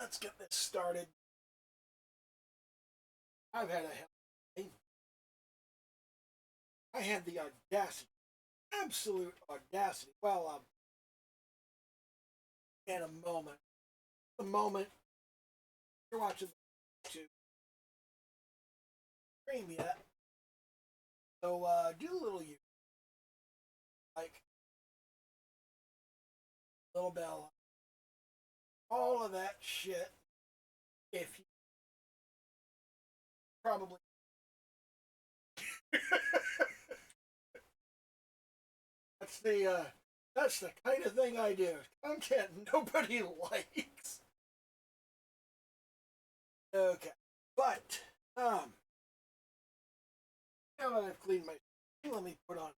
let's get this started. I've had a hell of a day. I had the audacity, absolute audacity. Well, in a moment, the moment you're watching the YouTube stream yet, so do a little you like little bell, all of that shit. If you probably that's the kind of thing I do. Content nobody likes. Okay, but now that I've cleaned my screen, let me put on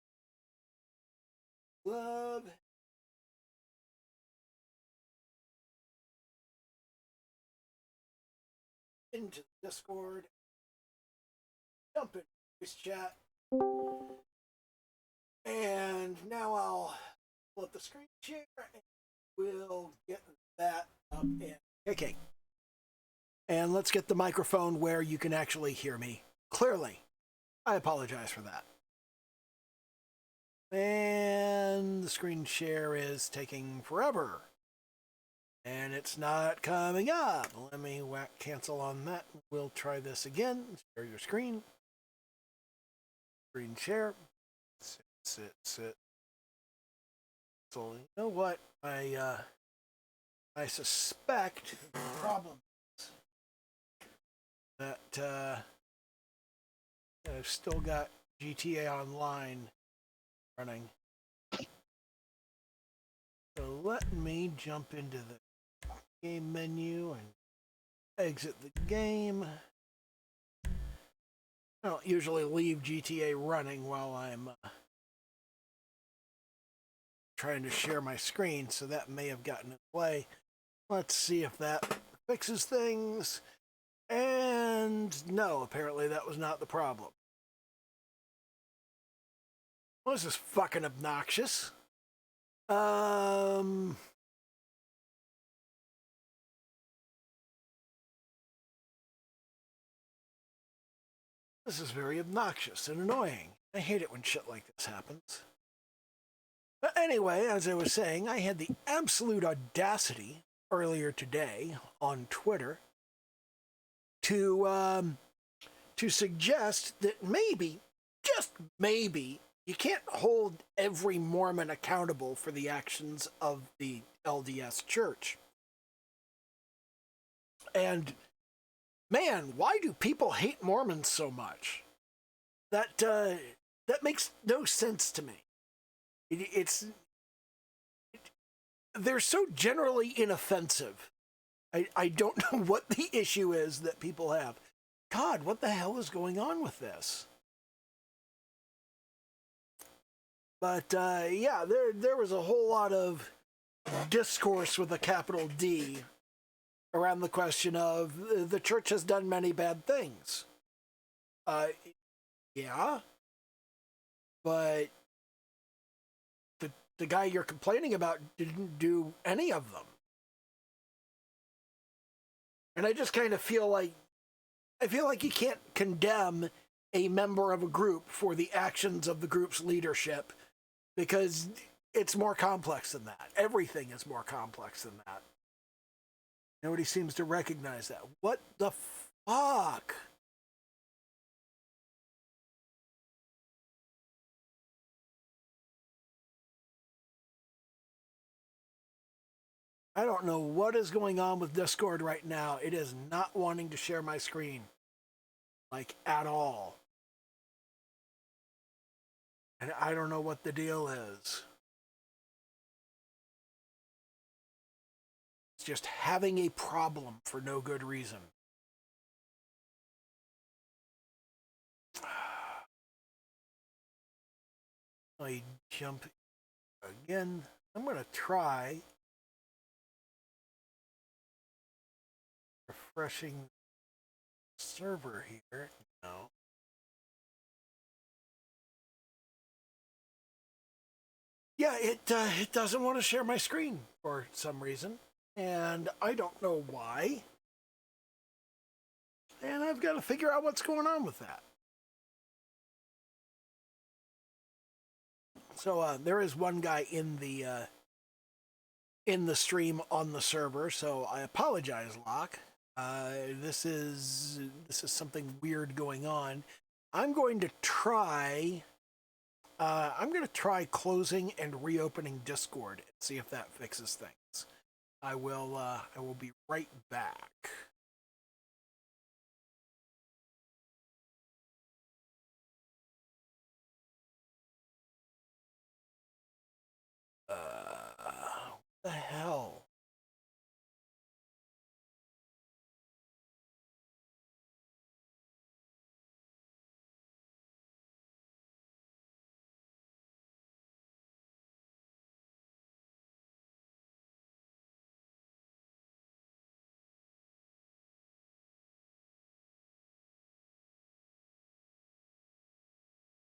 love. Into the Discord, jump in voice chat, and now I'll flip the screen share and we'll get that up in. Okay. And let's get the microphone where you can actually hear me clearly. I apologize for that. And the screen share is taking forever. And it's not coming up. Let me cancel on that. We'll try this again. Share your screen. Screen share. Sit. So you know what? I suspect the problem is that I've still got GTA Online running. So let me jump into the game menu and exit the game. I don't usually leave GTA running while I'm trying to share my screen, so that may have gotten in the way. Let's see if that fixes things. And no, apparently that was not the problem. Well, this is fucking obnoxious. This is very obnoxious and annoying. I hate it when shit like this happens. But anyway, as I was saying, I had the absolute audacity earlier today on Twitter to suggest that maybe, just maybe, you can't hold every Mormon accountable for the actions of the LDS Church. And man, why do people hate Mormons so much? That makes no sense to me. They're so generally inoffensive. I don't know what the issue is that people have. God, what the hell is going on with this? But yeah, there was a whole lot of discourse with a capital D around the question of the church has done many bad things. Yeah, but the guy you're complaining about didn't do any of them. And I just kind of feel like you can't condemn a member of a group for the actions of the group's leadership, because it's more complex than that. Everything is more complex than that. Nobody seems to recognize that. What the fuck? I don't know what is going on with Discord right now. It is not wanting to share my screen. Like, at all. And I don't know what the deal is. It's just having a problem for no good reason. I jump again. I'm going to try refreshing the server here. No. Yeah, it doesn't want to share my screen for some reason. and I don't know why. And I've got to figure out what's going on with that. So there is one guy in the stream on the server, so I apologize, Locke. This is something weird going on. I'm going to try closing and reopening Discord and see if that fixes things. I will be right back. What the hell?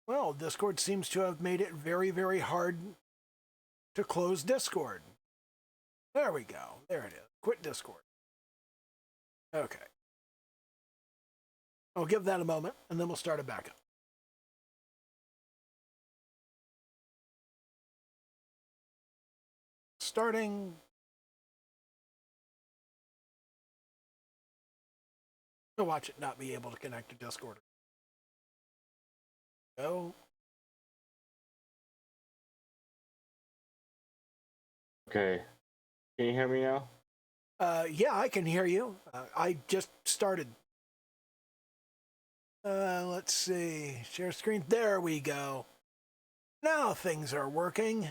Well, Discord seems to have made it very, very hard to close Discord. There we go. There it is. Quit Discord. Okay. I'll give that a moment, and then we'll start it back up. Starting. To watch it not be able to connect to Discord. Go. Okay. Can you hear me now? Yeah, I can hear you. I just started. Let's see. Share screen. There we go. Now things are working.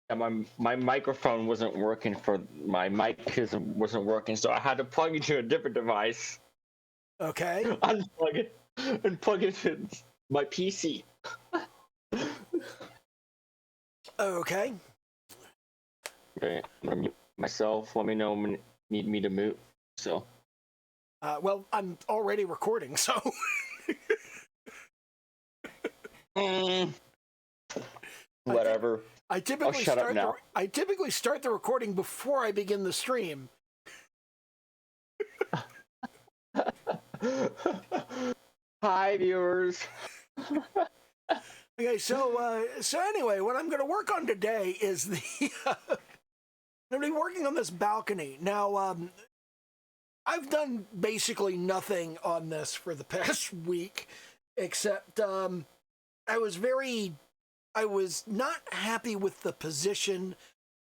Yeah, my microphone wasn't working for my mic wasn't working, so I had to plug into a different device. Okay. Unplug it and plug it in my PC. Okay. Okay, I'm gonna mute myself. Let me know when you need me to mute. So. Well, I'm already recording, so. Whatever. I typically shut up now. I typically start the recording before I begin the stream. Hi, viewers. Okay, so anyway, what I'm going to work on today is I'm going to be working on this balcony. Now, I've done basically nothing on this for the past week, except I was not happy with the position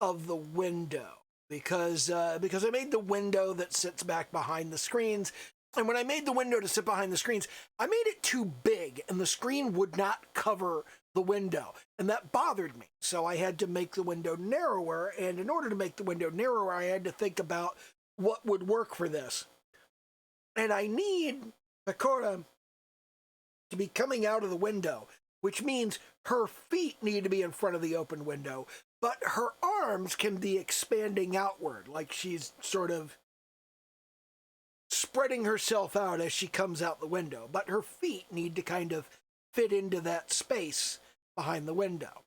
of the window because I made the window that sits back behind the screens. And when I made the window to sit behind the screens, I made it too big and the screen would not cover the window. And that bothered me. So I had to make the window narrower. And in order to make the window narrower, I had to think about what would work for this. And I need Pekora to be coming out of the window, which means her feet need to be in front of the open window, but her arms can be expanding outward, like she's sort of spreading herself out as she comes out the window, but her feet need to kind of fit into that space behind the window.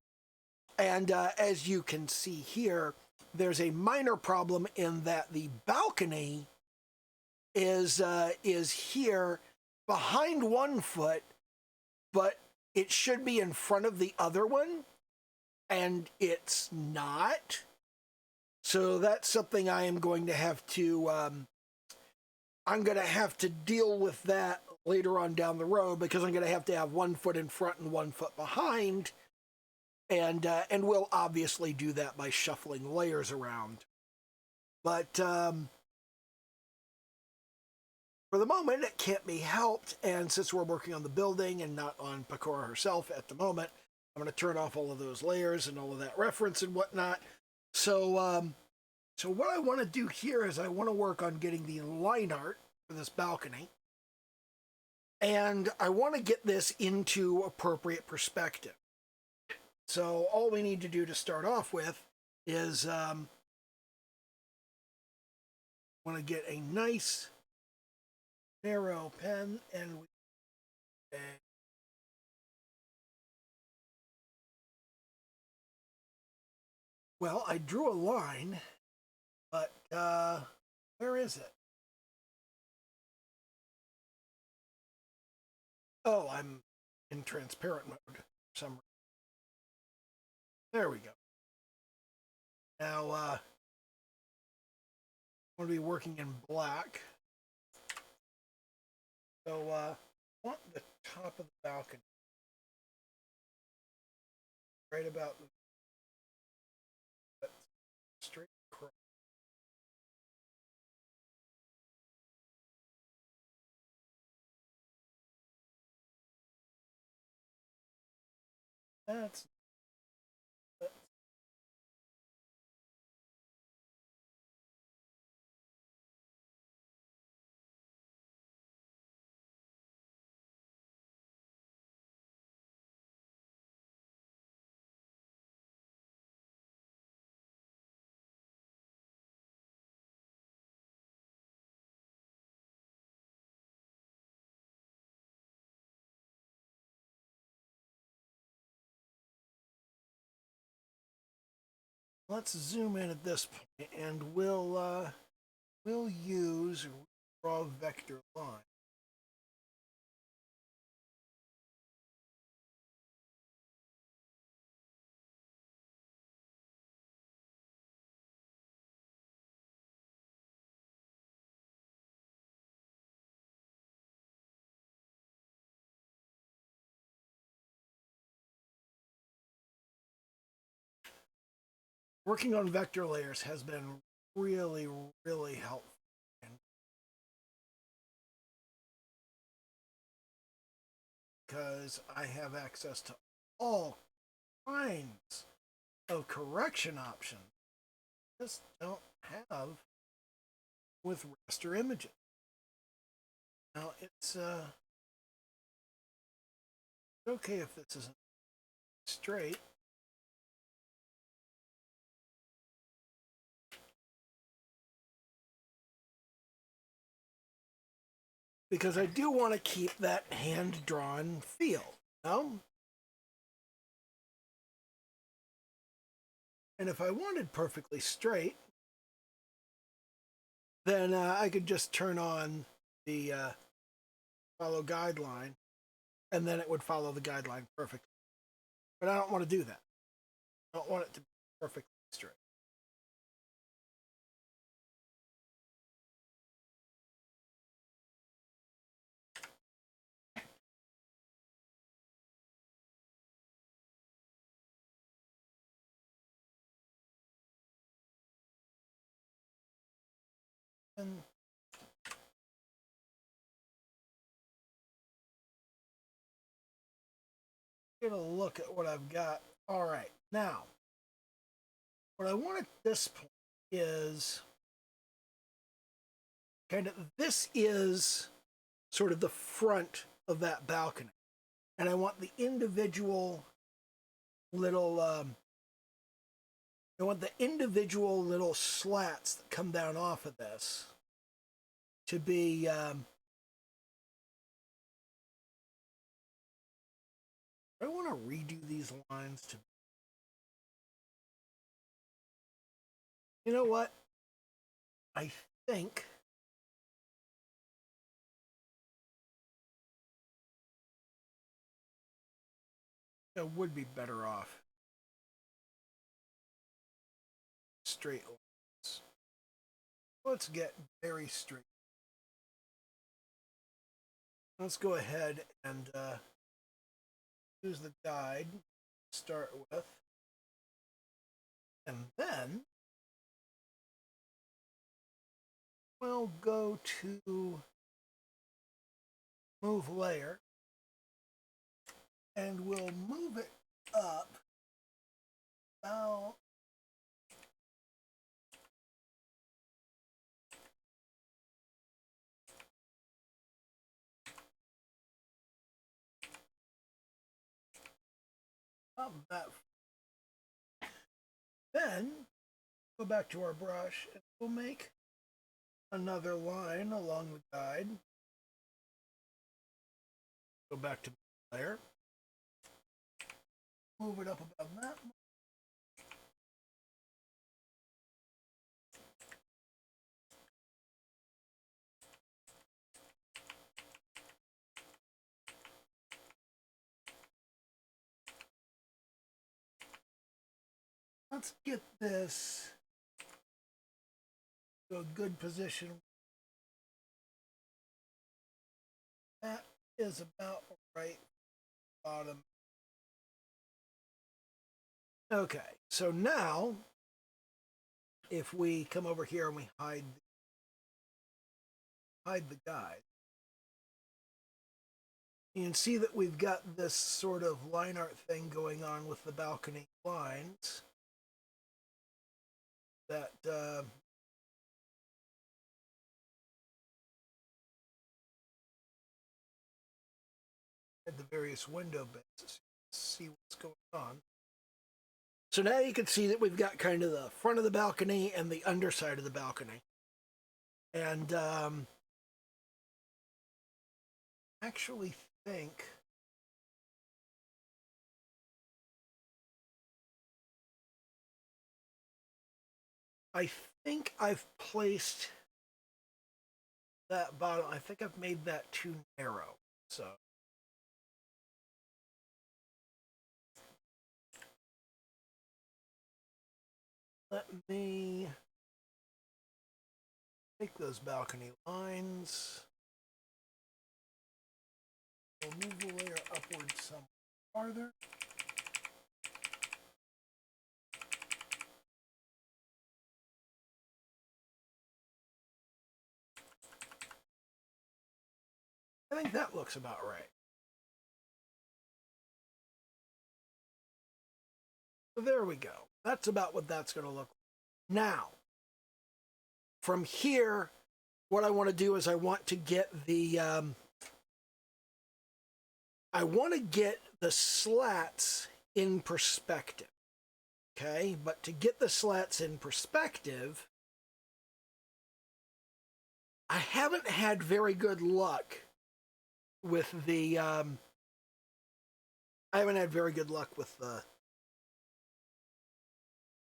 And as you can see here, there's a minor problem in that the balcony is here behind one foot, but it should be in front of the other one, and it's not. So that's something I am going to have to I'm going to have to deal with that later on down the road, because I'm going to have 1 foot in front and 1 foot behind. And we'll obviously do that by shuffling layers around. But for the moment, it can't be helped. And since we're working on the building and not on Pekora herself at the moment, I'm going to turn off all of those layers and all of that reference and whatnot. So what I want to do here is I want to work on getting the line art for this balcony. And I want to get this into appropriate perspective. So all we need to do to start off with is want to get a nice narrow pen, and well, I drew a line But where is it? Oh, I'm in transparent mode for some reason. There we go. Now, I'm going to be working in black. So, I want the top of the balcony right about straight across. That's let's zoom in at this point, and we'll use raw vector line. Working on vector layers has been really, really helpful. Because I have access to all kinds of correction options. Just don't have with raster images. Now it's okay if this isn't straight. Because I do want to keep that hand-drawn feel, you know? And if I wanted perfectly straight, then I could just turn on the follow guideline, and then it would follow the guideline perfectly. But I don't want to do that. I don't want it to be perfectly straight. And get a look at what I've got. All right, now, what I want at this point is kind of, this is sort of the front of that balcony. And I want the individual little, I want the individual little slats that come down off of this to be, I want to redo these lines to, you know what? I think I would be better off straight lines. Let's get very straight. Let's go ahead and use the guide to start with. And then we'll go to move layer and we'll move it up about that. Then go back to our brush and we'll make another line along the guide. Go back to layer. Move it up about that. let's get this to a good position. That is about right bottom. Okay, so now if we come over here and we hide the guide, you can see that we've got this sort of line art thing going on with the balcony lines that at the various window bits. See what's going on. So now you can see that we've got kind of the front of the balcony and the underside of the balcony. And actually think I've placed that bottom. I think I've made that too narrow. So let me take those balcony lines. We'll move the layer upward some farther. I think that looks about right. So there we go. That's about what that's going to look like. Now, from here, what I want to do is I want to get the slats in perspective. Okay, but to get the slats in perspective, I haven't had very good luck with the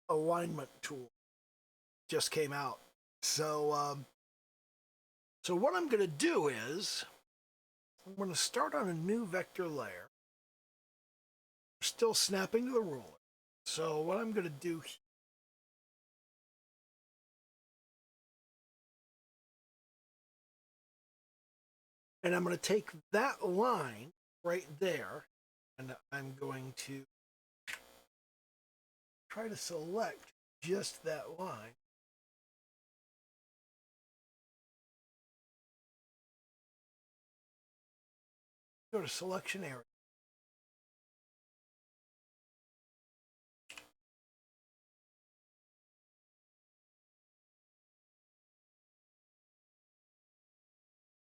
alignment tool. Just came out. So so what I'm going to do is I'm going to start on a new vector layer. Still snapping to the ruler. So what I'm going to do here, and I'm going to take that line right there, and I'm going to try to select just that line. Go to selection area.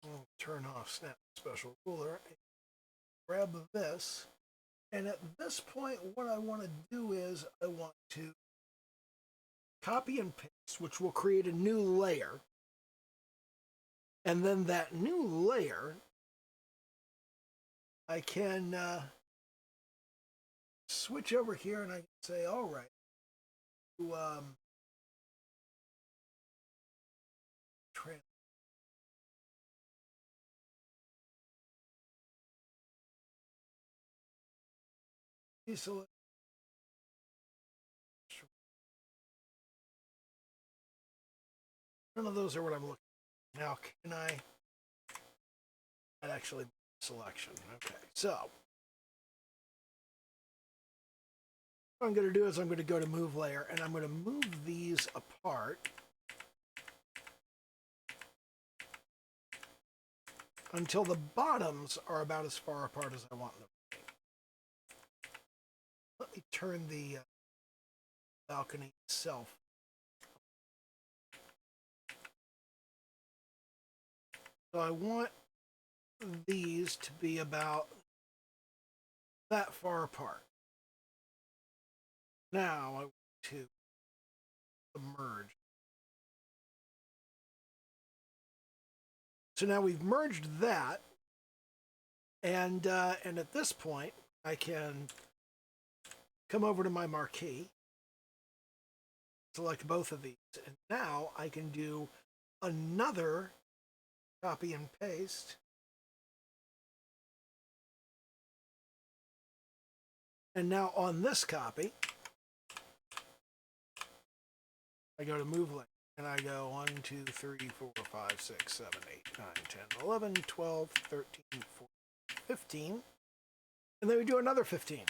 I'll turn off Snap Special Ruler. Grab this. And at this point, what I want to do is I want to copy and paste, which will create a new layer. And then that new layer, I can switch over here and I can say, all right, so none of those are what I'm looking for. Now, can I actually selection? Okay, so what I'm going to do is I'm going to go to move layer and I'm going to move these apart until the bottoms are about as far apart as I want them to be. Let me turn the balcony itself. So I want these to be about that far apart. Now I want to merge. So now we've merged that, and at this point I can come over to my marquee, select both of these, and now I can do another copy and paste. And now on this copy, I go to move layer, and I go 1, 2, 3, 4, 5, 6, 7, 8, 9, 10, 11, 12, 13, 14, 15. And then we do another 15.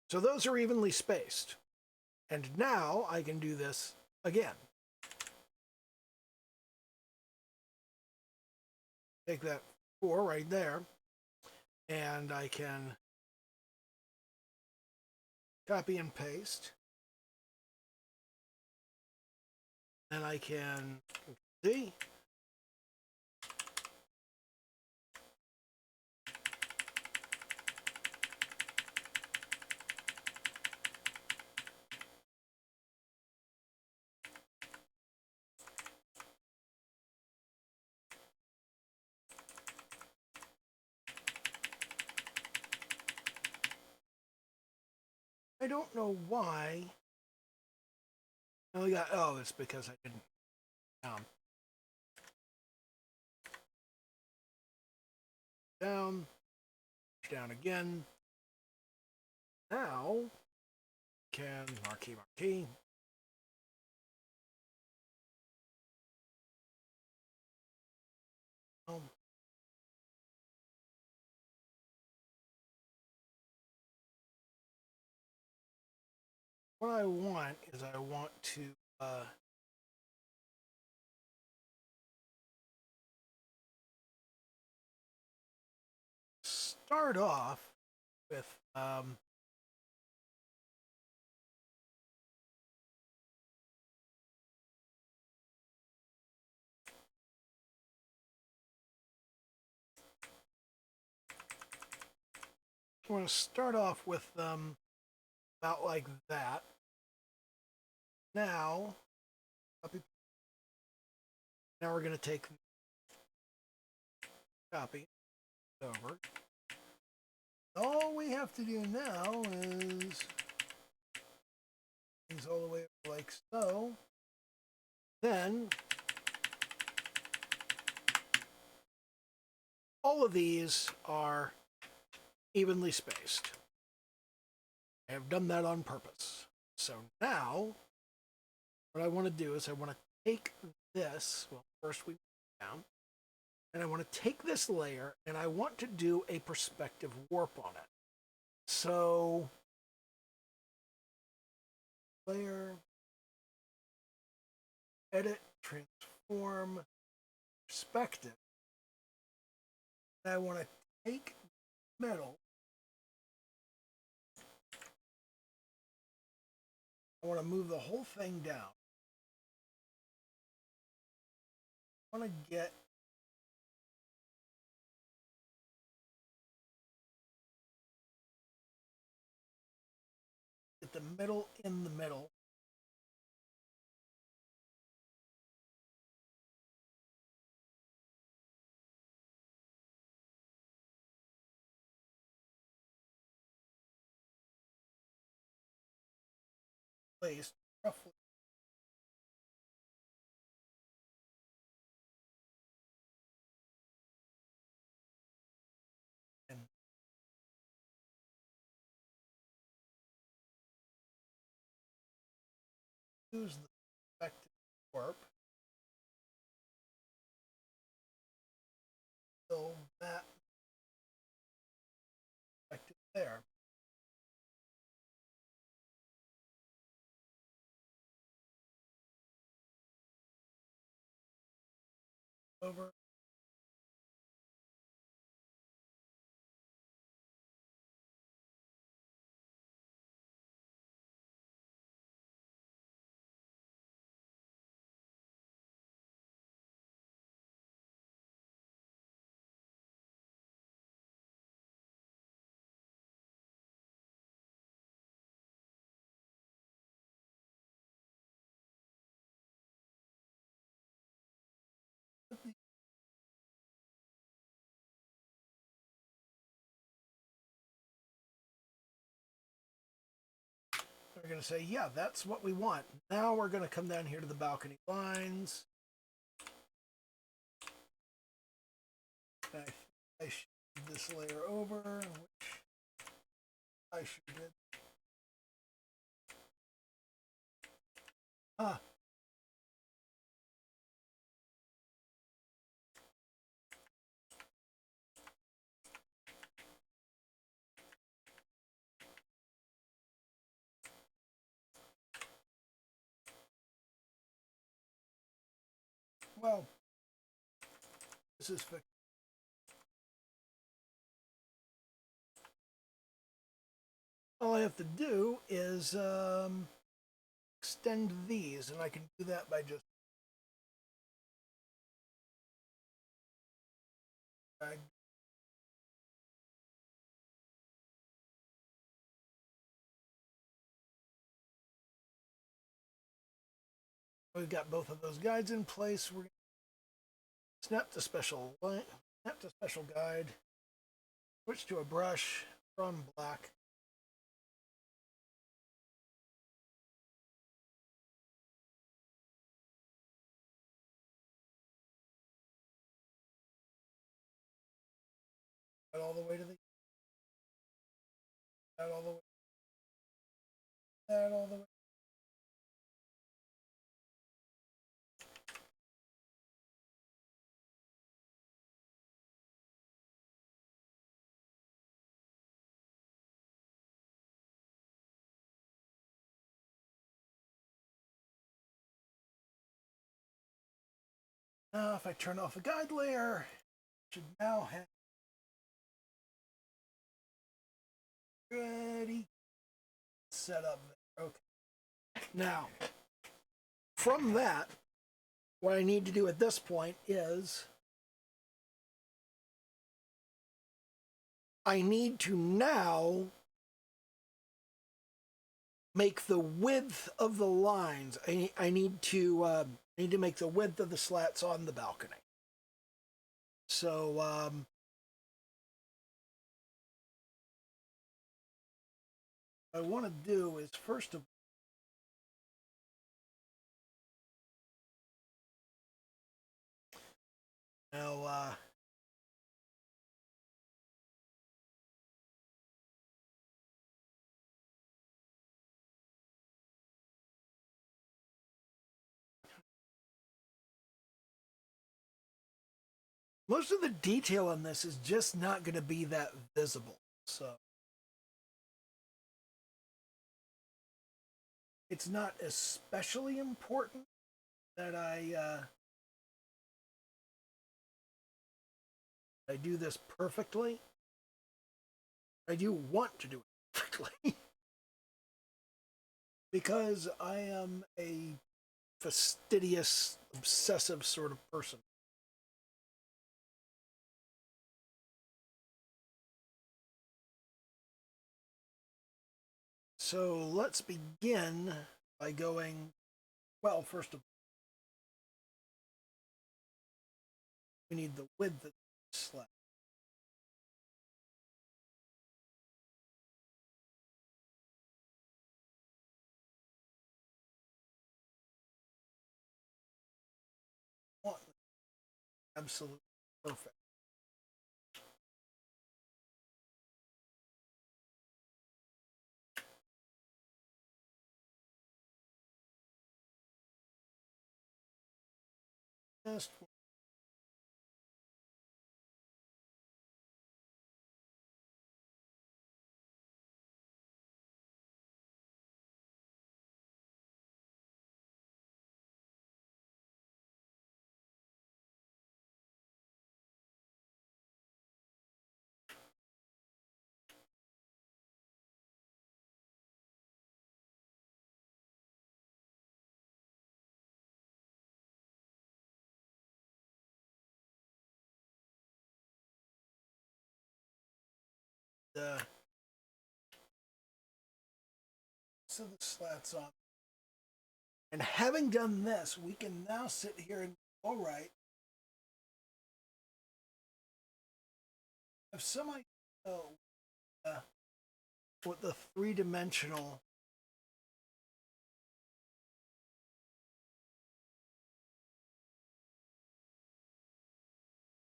So those are evenly spaced. And now I can do this again. Take that 4 right there, and I can copy and paste. And I can see. I don't know why. Oh, it's because I didn't. Down again. Now, can marquee. What I want is I want to start off with I want to start off with about like that. Now we're going to take copy over. All we have to do now is things all the way up like so. Then all of these are evenly spaced. I have done that on purpose. So now what I want to do is I want to take this, well, first we down, and I want to take this layer and I want to do a perspective warp on it. So layer, edit, transform, perspective. And I want to take metal. I want to move the whole thing down. I want to get the middle in the middle. Placed roughly. And use the perspective warp. So that perspective there. Over. We're going to say, yeah, that's what we want. Now we're going to come down here to the balcony lines. I should move this layer over, which I sure did. Huh. Well, this is fixed. All I have to do is extend these, and I can do that by just drag. We've got both of those guides in place. We're going to snap to special line, snap to special guide, switch to a brush from black. All the way to the all the way all the way. Now, if I turn off the guide layer, it should now have ready set up there. Okay. Now, from that, what I need to do at this point is I need to now make the width of the lines. I need to make the width of the slats on the balcony. So what I want to do is first of all, now most of the detail on this is just not going to be that visible. So it's not especially important that I do this perfectly. I do want to do it perfectly because I am a fastidious, obsessive sort of person. So let's begin by going, well, first of all, we need the width of the slat. Absolutely perfect. Just so the slats on. And having done this, we can now sit here and, all right, have some idea what the three-dimensional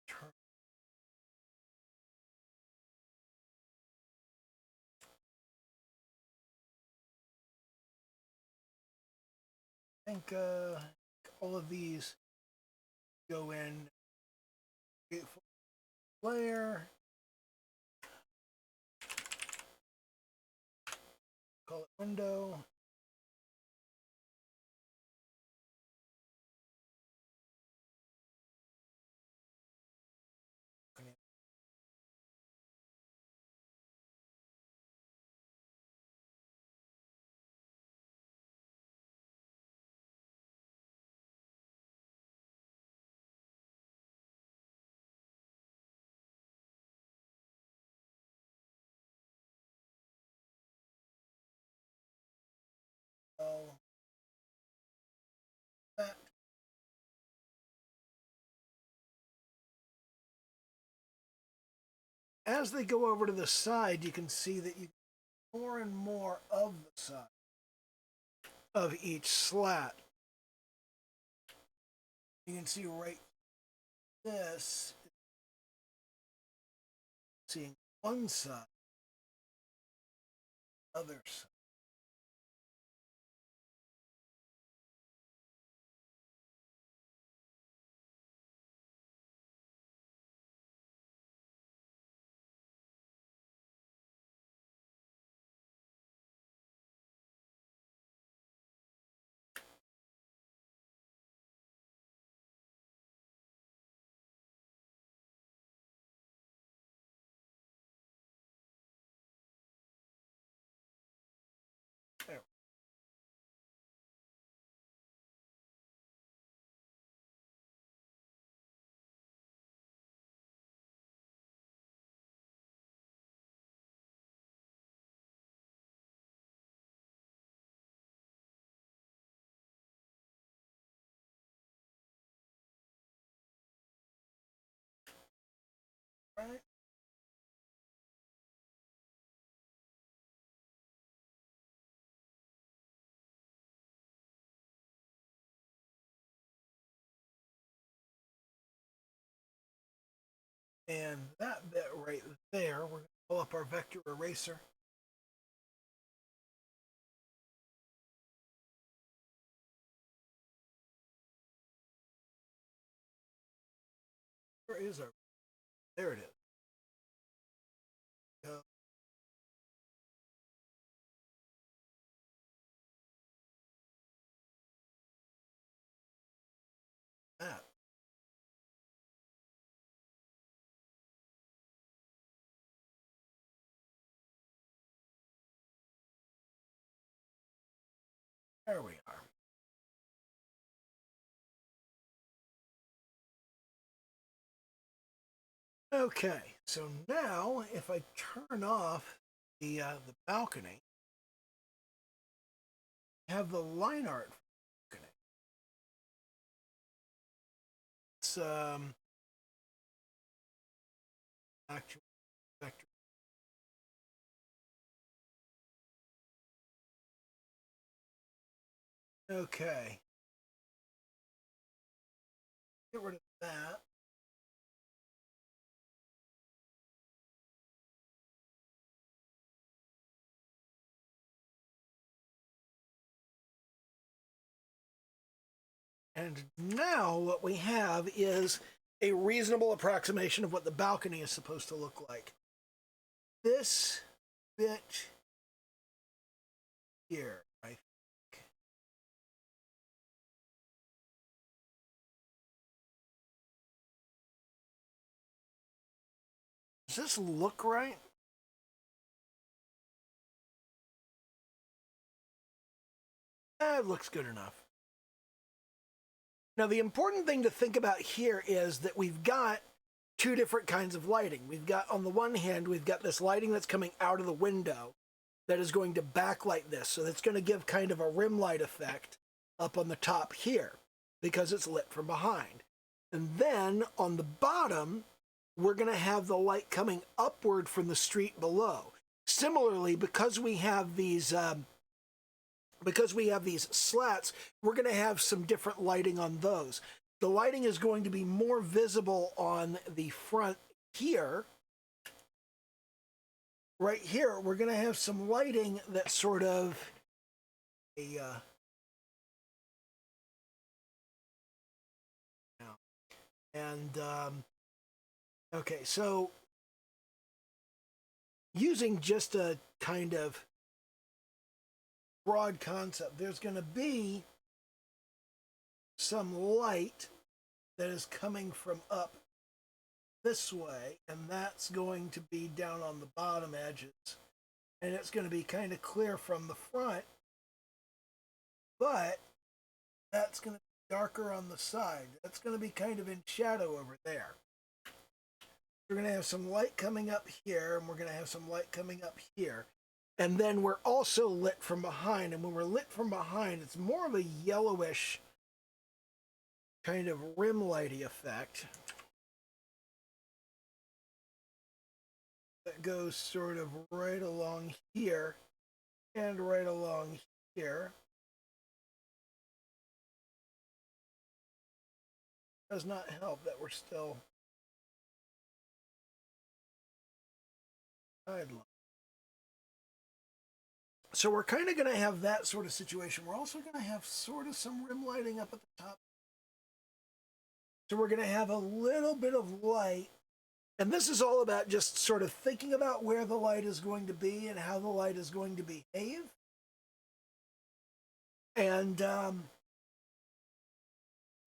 term. think all of these go in layer. Call it window. That. As they go over to the side, you can see that you get more and more of the side of each slat. You can see right this, seeing one side, other side. There. Right. And that bit right there, we're going to pull up our vector eraser. Where is our? There it is. That. There we are. Okay, so now if I turn off the balcony, have the line art balcony. It's actual vector. Okay, get rid of that. And now what we have is a reasonable approximation of what the balcony is supposed to look like. This bit here, I think. Does this look right? It looks good enough. Now, the important thing to think about here is that we've got two different kinds of lighting. We've got, on the one hand, we've got this lighting that's coming out of the window that is going to backlight this. So that's going to give kind of a rim light effect up on the top here because it's lit from behind. And then on the bottom, we're going to have the light coming upward from the street below. Similarly, because we have these slats, we're going to have some different lighting on those. The lighting is going to be more visible on the front here. Right here, we're going to have some lighting that's sort of a And okay, so using just a kind of broad concept, there's going to be some light that is coming from up this way, and that's going to be down on the bottom edges, and it's going to be kind of clear from the front, but that's going to be darker on the side. That's going to be kind of in shadow over there. We're going to have some light coming up here, and we're going to have some light coming up here. And then we're also lit from behind, and when we're lit from behind, it's more of a yellowish kind of rim lighty effect that goes sort of right along here and right along here. Does not help that we're still sideline. So we're kind of going to have that sort of situation. We're also going to have sort of some rim lighting up at the top. So we're going to have a little bit of light. And this is all about just sort of thinking about where the light is going to be and how the light is going to behave. And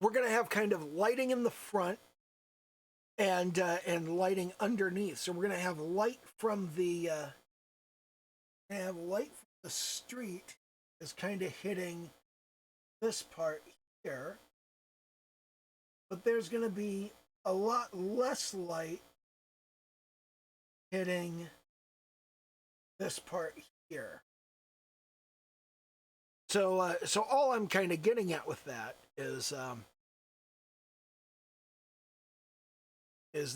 we're going to have kind of lighting in the front and lighting underneath. So we're going to have light from the street is kind of hitting this part here, but there's going to be a lot less light hitting this part here. So all I'm kind of getting at with that is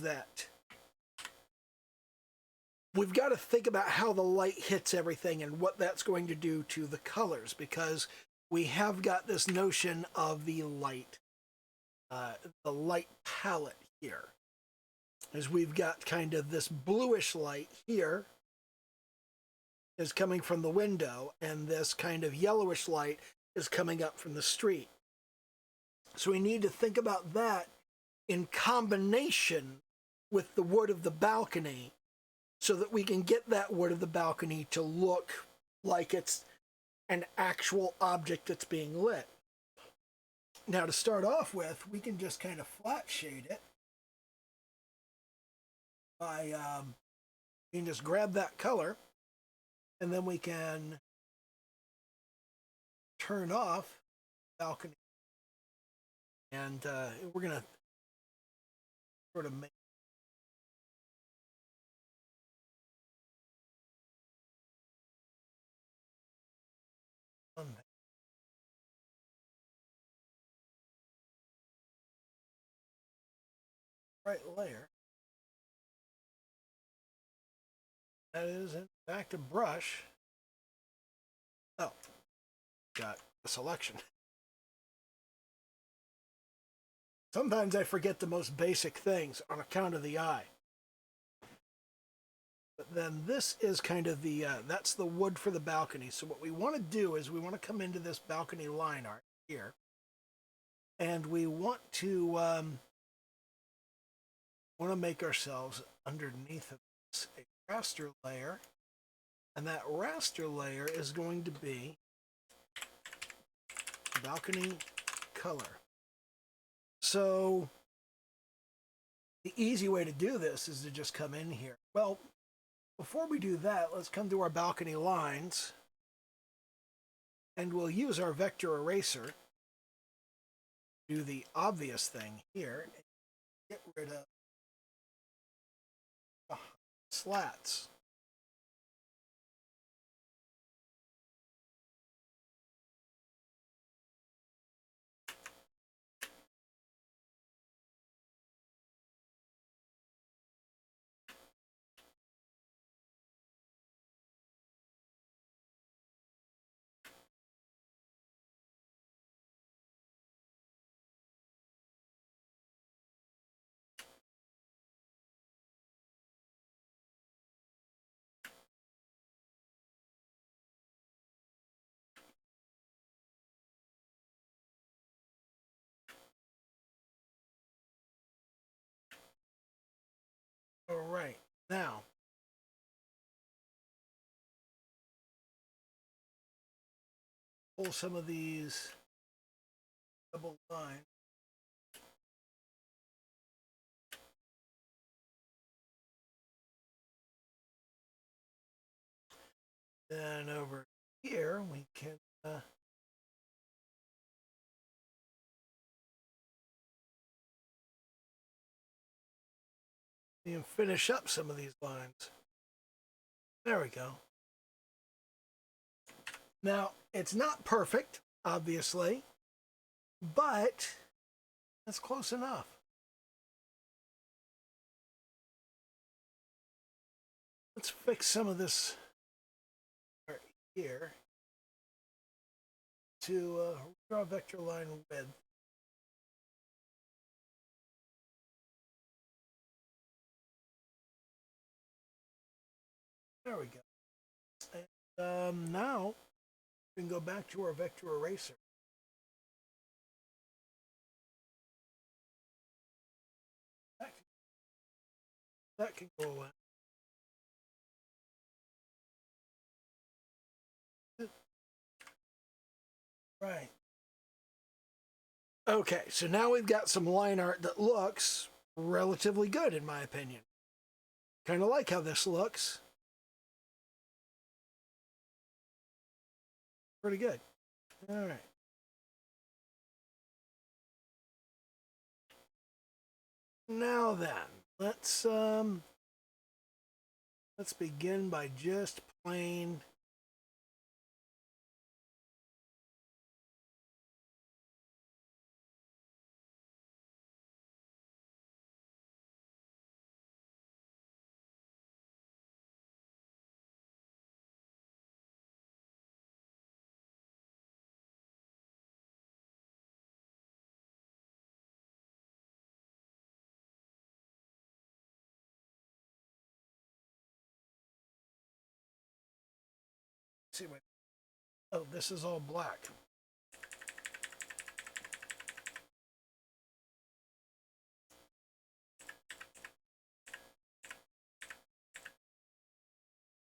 that we've got to think about how the light hits everything and what that's going to do to the colors, because we have got this notion of the light palette here. As we've got kind of this bluish light here is coming from the window, and this kind of yellowish light is coming up from the street. So we need to think about that in combination with the wood of the balcony, so that we can get that wood of the balcony to look like it's an actual object that's being lit. Now, to start off with, we can just kind of flat shade it by, you can just grab that color, and then we can turn off balcony. And we're going to sort of make right layer. That is, in fact, a brush. Oh, got a selection. Sometimes I forget the most basic things on account of the eye. But then this is kind of the, that's the wood for the balcony. So what we want to do is we want to come into this balcony line art here. And we want to make ourselves underneath of this a raster layer. And that raster layer is going to be balcony color. So the easy way to do this is to just come in here. Well, before we do that, let's come to our balcony lines, and we'll use our vector eraser, do the obvious thing here, and get rid of the slats. All right, now pull some of these double lines. Then over here we can finish up some of these lines. There we go. Now, it's not perfect, obviously, but that's close enough. Let's fix some of this right here to draw vector line width. There we go. And now we can go back to our vector eraser. That can go away. Right. Okay, so now we've got some line art that looks relatively good, in my opinion. Kind of like how this looks. Pretty good. All right. Now then, let's begin by just plain see what. Oh, this is all black.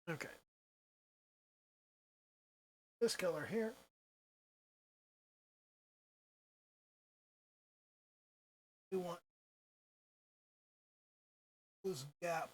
Okay. This color here. We want this gap.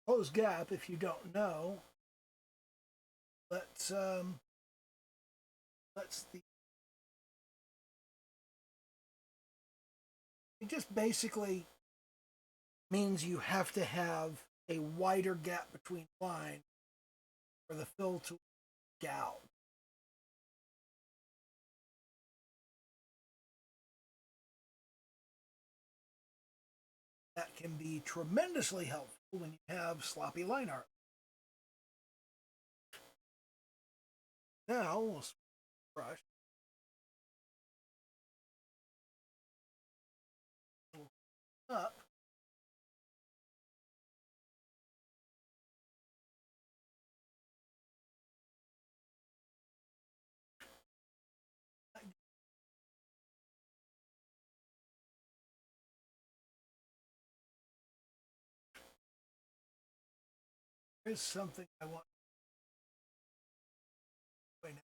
Close gap, if you don't know, let's the it just basically means you have to have a wider gap between lines for the fill to work out. That can be tremendously helpful when you have sloppy line art. Now we'll brush. Up. Here's something I want to point out.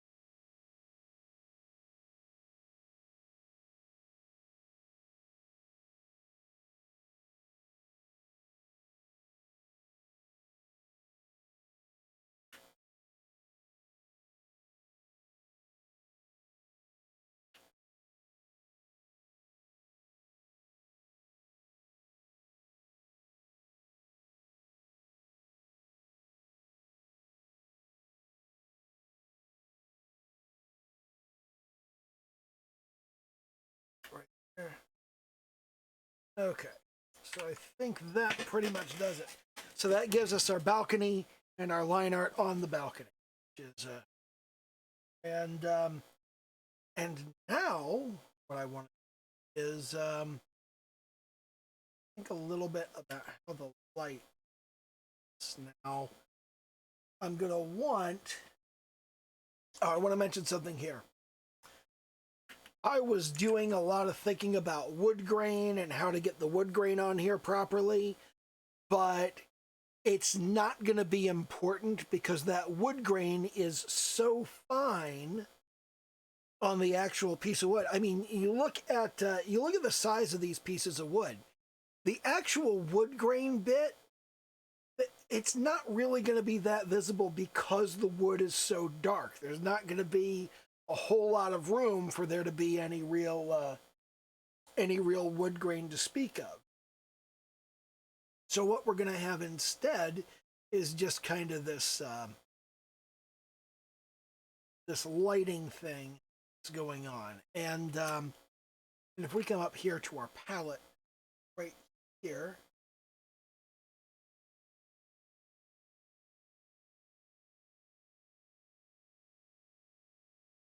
Right there. Okay, so I think that pretty much does it. So that gives us our balcony and our line art on the balcony, which is and now what I want is think a little bit about how the light is. Now I'm gonna want. Oh, I want to mention something here. I was doing a lot of thinking about wood grain and how to get the wood grain on here properly, but it's not going to be important because that wood grain is so fine on the actual piece of wood. I mean, you look at the size of these pieces of wood. The actual wood grain bit, it's not really going to be that visible because the wood is so dark. There's not going to be a whole lot of room for there to be any real wood grain to speak of. So what we're going to have instead is just kind of this this lighting thing that's going on, and if we come up here to our palette right here.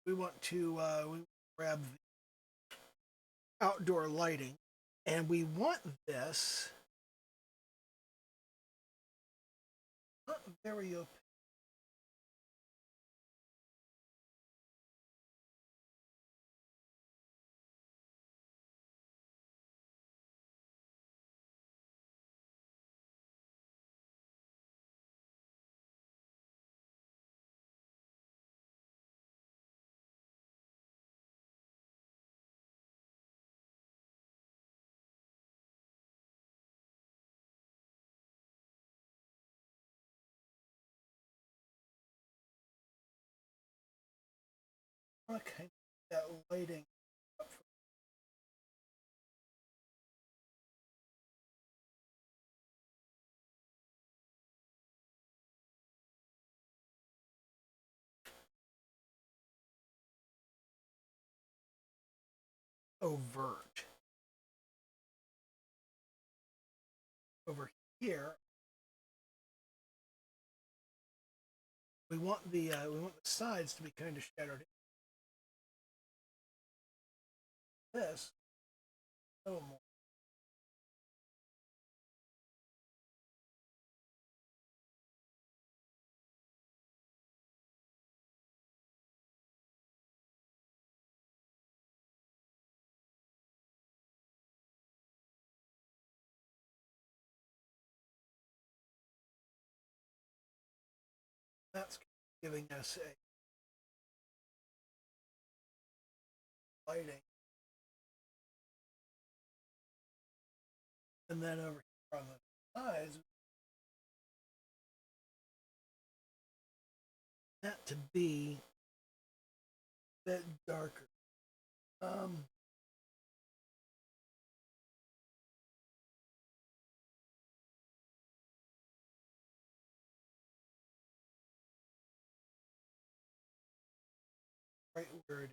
We want to grab the outdoor lighting, and we want this not very opaque. I want to kind of that lighting up overt. Over here, we want the sides to be kind of shadowed. This a little more. That's giving us a lighting, and then over here on the sides, that to be a bit darker. Right where it is.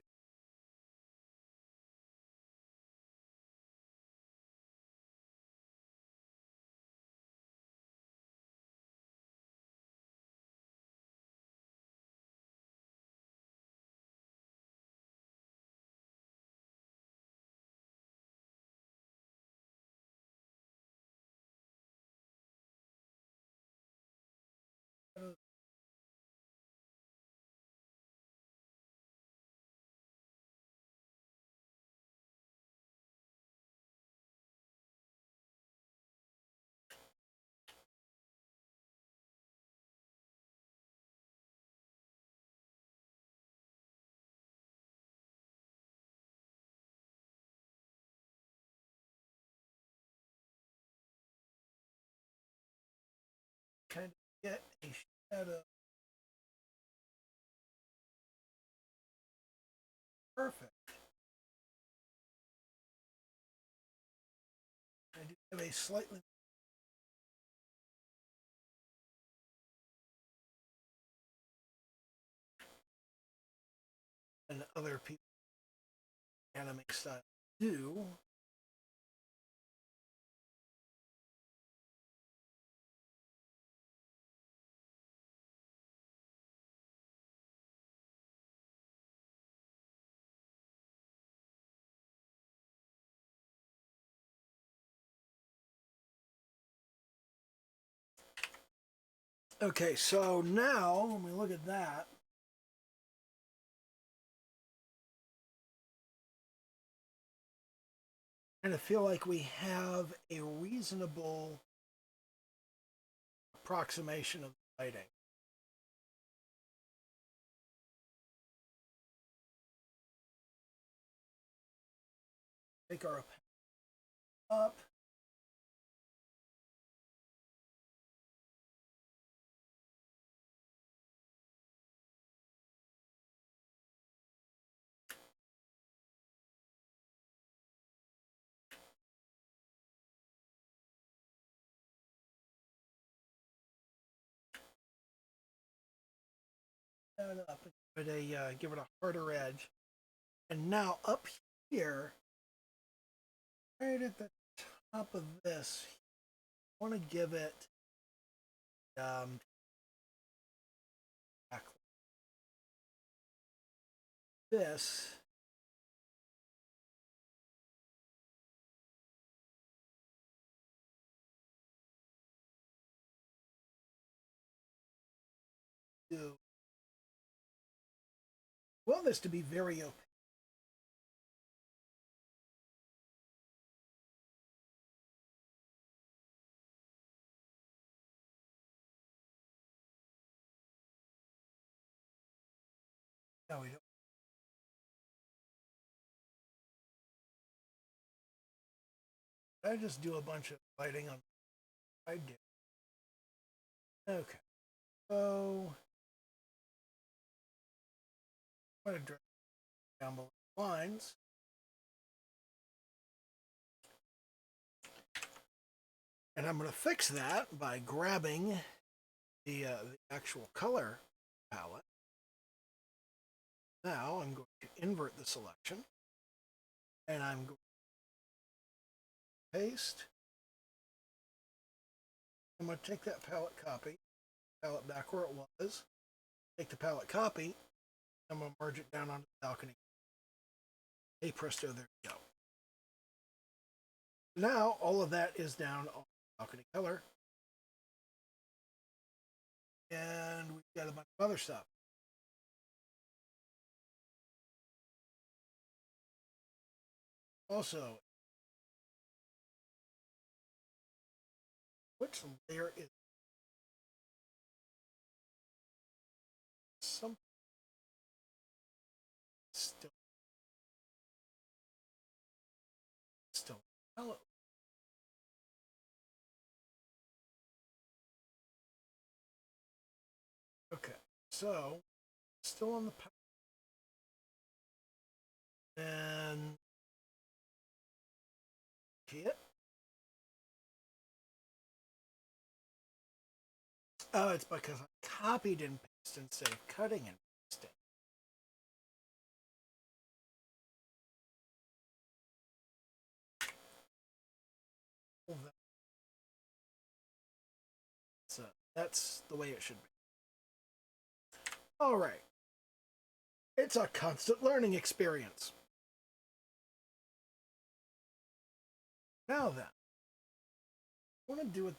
Kind of get a shadow. Perfect. I do have a slightly than other people anime style do. Okay, so now when we look at that, I kind of feel like we have a reasonable approximation of lighting. Take our up. That up and give it a harder edge. And now up here, right at the top of this, I want to give it um, this. To, want this to be very opaque. No, we don't. I just do a bunch of lighting on. I do. Okay, so I'm going to drag down below the lines. And I'm going to fix that by grabbing the actual color palette. Now I'm going to invert the selection. And I'm going to paste. I'm going to take that palette copy, palette back where it was. Take the palette copy. I'm going to merge it down onto the balcony. Hey presto, there we go. Now all of that is down on balcony color. And we've got a bunch of other stuff. Also, which layer is something still palette? Okay, so still on the palette. And it. Oh, it's because I copied and pasted instead of cutting and pasting. So that's the way it should be. All right. It's a constant learning experience. Now then, I want to do it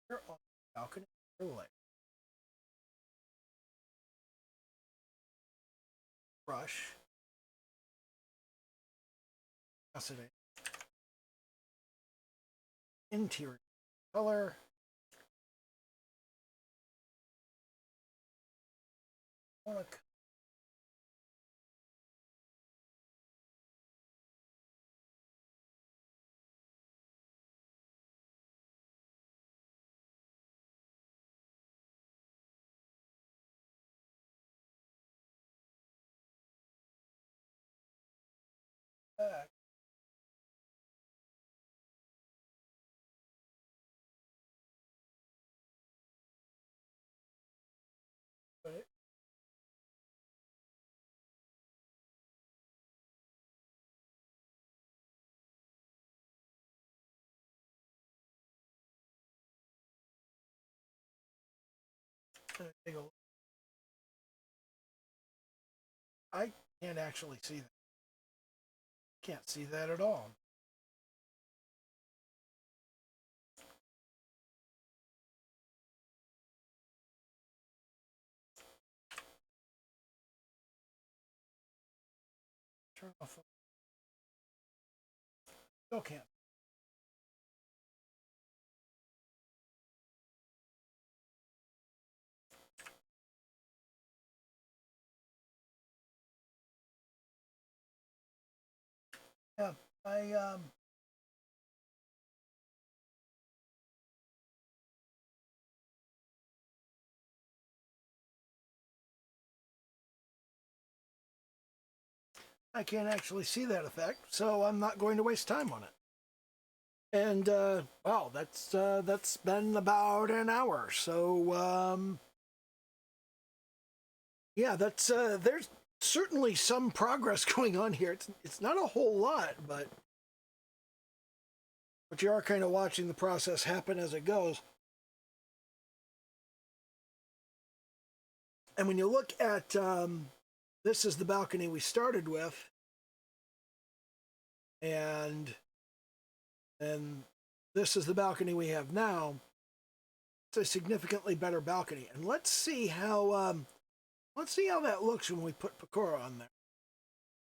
here on the balcony overlay. Brush. Opacity. Interior color. I want to back. Right. Take a look. I can't actually see that. Can't see that at all. turn off. Still can't. Yeah, I can't actually see that effect, so I'm not going to waste time on it. And wow, that's been about an hour. So yeah, that's there's certainly some progress going on here. It's not a whole lot, but you are kind of watching the process happen as it goes. And when you look at this is the balcony we started with, and this is the balcony we have now. It's a significantly better balcony, and let's see how that looks when we put Pekora on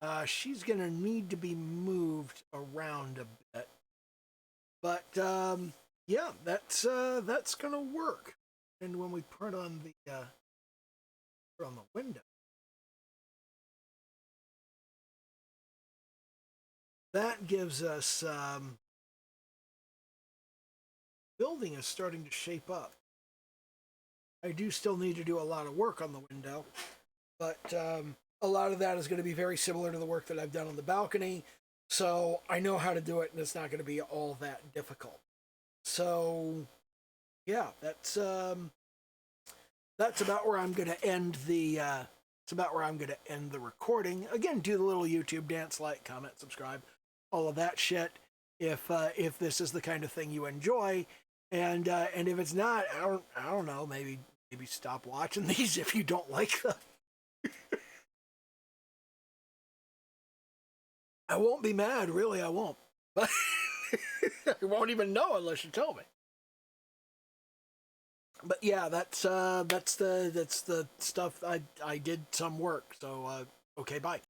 there. She's gonna need to be moved around a bit, but yeah, that's gonna work. And when we put on the window, that gives us building is starting to shape up. I do still need to do a lot of work on the window, but a lot of that is going to be very similar to the work that I've done on the balcony. So I know how to do it, and it's not going to be all that difficult. So yeah, that's about where I'm going to end the. It's about where I'm going to end the recording. Again, do the little YouTube dance, like, comment, subscribe, all of that shit. If this is the kind of thing you enjoy, and if it's not, I don't know, maybe stop watching these if you don't like them. I won't be mad, really. I won't. But I won't even know unless you tell me. But yeah, that's the stuff I did some work. So okay, bye.